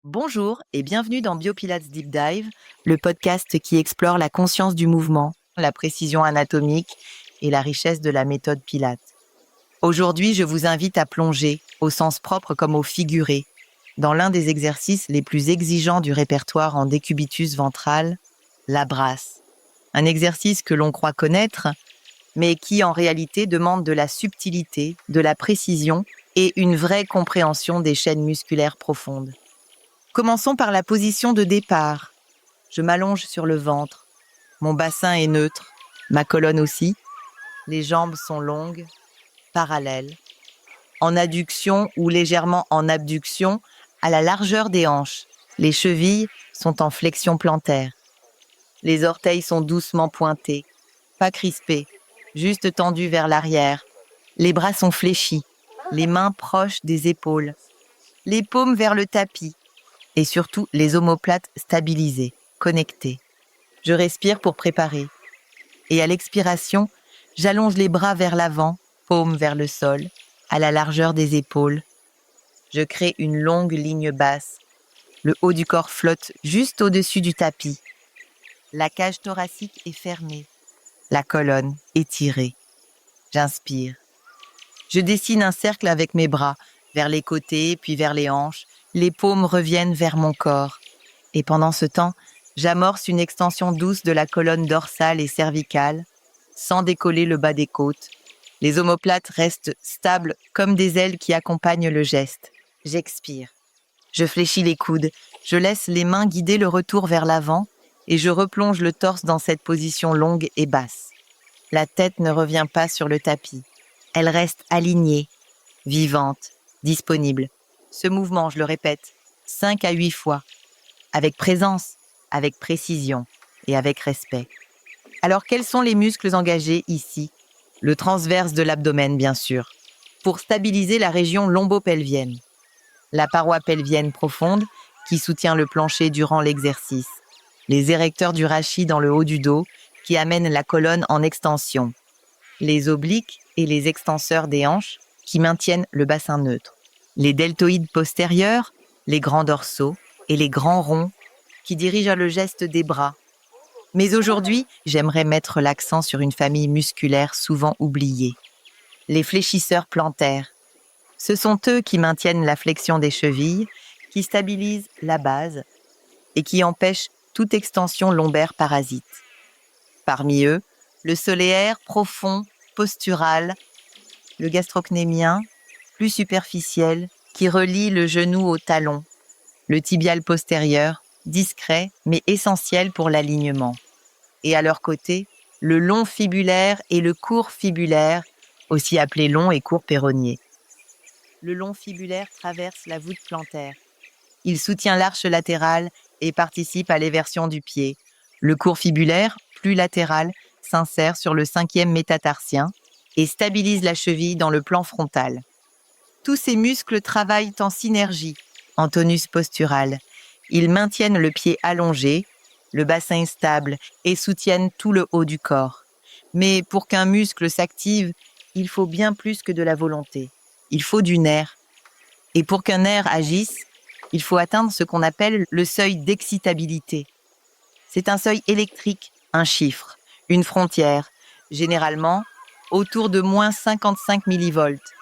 Bonjour et bienvenue dans Biopilates Deep Dive, le podcast qui explore la conscience du mouvement, la précision anatomique et la richesse de la méthode Pilates. Aujourd'hui, je vous invite à plonger, au sens propre comme au figuré, dans l'un des exercices les plus exigeants du répertoire en décubitus ventral, la brasse. Un exercice que l'on croit connaître, mais qui en réalité demande de la subtilité, de la précision et une vraie compréhension des chaînes musculaires profondes. Commençons par la position de départ. Je m'allonge sur le ventre. Mon bassin est neutre, ma colonne aussi. Les jambes sont longues, parallèles, en adduction ou légèrement en abduction à la largeur des hanches. Les chevilles sont en flexion plantaire. Les orteils sont doucement pointés, pas crispés, juste tendus vers l'arrière. Les bras sont fléchis, les mains proches des épaules, les paumes vers le tapis et surtout les omoplates stabilisées, connectées. Je respire pour préparer. Et à l'expiration, j'allonge les bras vers l'avant, paumes vers le sol, à la largeur des épaules. Je crée une longue ligne basse. Le haut du corps flotte juste au-dessus du tapis. La cage thoracique est fermée. La colonne étirée. J'inspire. Je dessine un cercle avec mes bras, vers les côtés, puis vers les hanches. Les paumes reviennent vers mon corps. Et pendant ce temps, j'amorce une extension douce de la colonne dorsale et cervicale, sans décoller le bas des côtes. Les omoplates restent stables comme des ailes qui accompagnent le geste. J'expire. Je fléchis les coudes. Je laisse les mains guider le retour vers l'avant et je replonge le torse dans cette position longue et basse. La tête ne revient pas sur le tapis. Elle reste alignée, vivante, disponible. Ce mouvement, je le répète, 5 à 8 fois, avec présence, avec précision et avec respect. Alors, quels sont les muscles engagés ici? Le transverse de l'abdomen, bien sûr, pour stabiliser la région lombo-pelvienne. La paroi pelvienne profonde qui soutient le plancher durant l'exercice. Les érecteurs du rachis dans le haut du dos qui amènent la colonne en extension. Les obliques et les extenseurs des hanches qui maintiennent le bassin neutre. Les deltoïdes postérieurs, les grands dorsaux et les grands ronds qui dirigent le geste des bras. Mais aujourd'hui, j'aimerais mettre l'accent sur une famille musculaire souvent oubliée. Les fléchisseurs plantaires. Ce sont eux qui maintiennent la flexion des chevilles, qui stabilisent la base et qui empêchent toute extension lombaire parasite. Parmi eux, le solaire profond, postural, le gastrocnémien, plus superficiel, qui relie le genou au talon, le tibial postérieur, discret mais essentiel pour l'alignement. Et à leur côté, le long fibulaire et le court fibulaire, aussi appelés long et court péronnier. Le long fibulaire traverse la voûte plantaire. Il soutient l'arche latérale et participe à l'éversion du pied. Le court fibulaire, plus latéral, s'insère sur le 5e métatarsien et stabilise la cheville dans le plan frontal. Tous ces muscles travaillent en synergie, en tonus postural. Ils maintiennent le pied allongé, le bassin stable et soutiennent tout le haut du corps. Mais pour qu'un muscle s'active, il faut bien plus que de la volonté. Il faut du nerf. Et pour qu'un nerf agisse, il faut atteindre ce qu'on appelle le seuil d'excitabilité. C'est un seuil électrique, un chiffre, une frontière, généralement autour de moins 55 millivolts.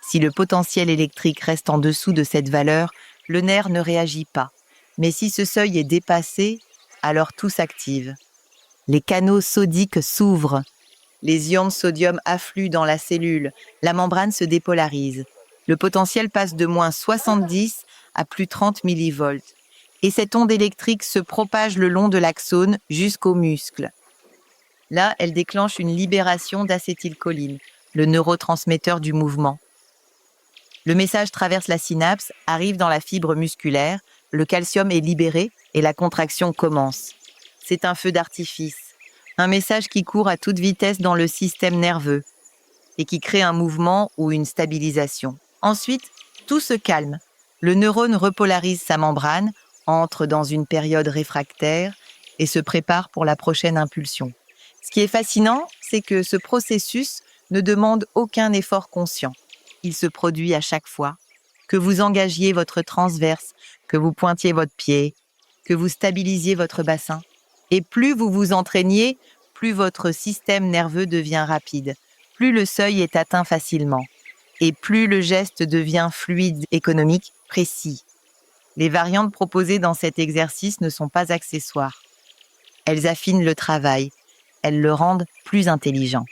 Si le potentiel électrique reste en dessous de cette valeur, le nerf ne réagit pas. Mais si ce seuil est dépassé, alors tout s'active. Les canaux sodiques s'ouvrent. Les ions de sodium affluent dans la cellule. La membrane se dépolarise. Le potentiel passe de moins 70 à plus 30 millivolts. Et cette onde électrique se propage le long de l'axone jusqu'aux muscles. Là, elle déclenche une libération d'acétylcholine, le neurotransmetteur du mouvement. Le message traverse la synapse, arrive dans la fibre musculaire, le calcium est libéré et la contraction commence. C'est un feu d'artifice, un message qui court à toute vitesse dans le système nerveux et qui crée un mouvement ou une stabilisation. Ensuite, tout se calme. Le neurone repolarise sa membrane, entre dans une période réfractaire et se prépare pour la prochaine impulsion. Ce qui est fascinant, c'est que ce processus ne demande aucun effort conscient. Il se produit à chaque fois, que vous engagiez votre transverse, que vous pointiez votre pied, que vous stabilisiez votre bassin. Et plus vous vous entraîniez, plus votre système nerveux devient rapide, plus le seuil est atteint facilement, et plus le geste devient fluide, économique, précis. Les variantes proposées dans cet exercice ne sont pas accessoires. Elles affinent le travail, elles le rendent plus intelligent.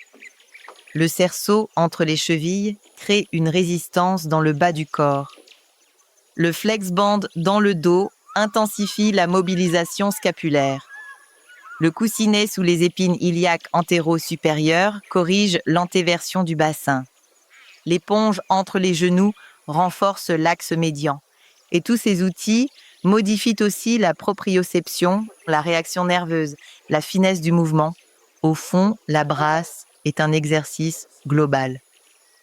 Le cerceau entre les chevilles crée une résistance dans le bas du corps. Le flex band dans le dos intensifie la mobilisation scapulaire. Le coussinet sous les épines iliaques antéro-supérieures corrige l'antéversion du bassin. L'éponge entre les genoux renforce l'axe médian. Et tous ces outils modifient aussi la proprioception, la réaction nerveuse, la finesse du mouvement. Au fond, la brasse est un exercice global.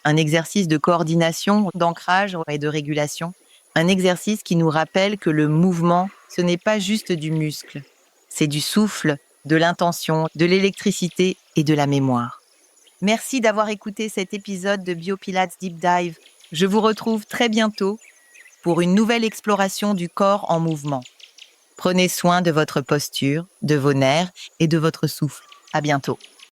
Un exercice de coordination, d'ancrage et de régulation. Un exercice qui nous rappelle que le mouvement, ce n'est pas juste du muscle. C'est du souffle, de l'intention, de l'électricité et de la mémoire. Merci d'avoir écouté cet épisode de BioPilates Deep Dive. Je vous retrouve très bientôt pour une nouvelle exploration du corps en mouvement. Prenez soin de votre posture, de vos nerfs et de votre souffle. À bientôt.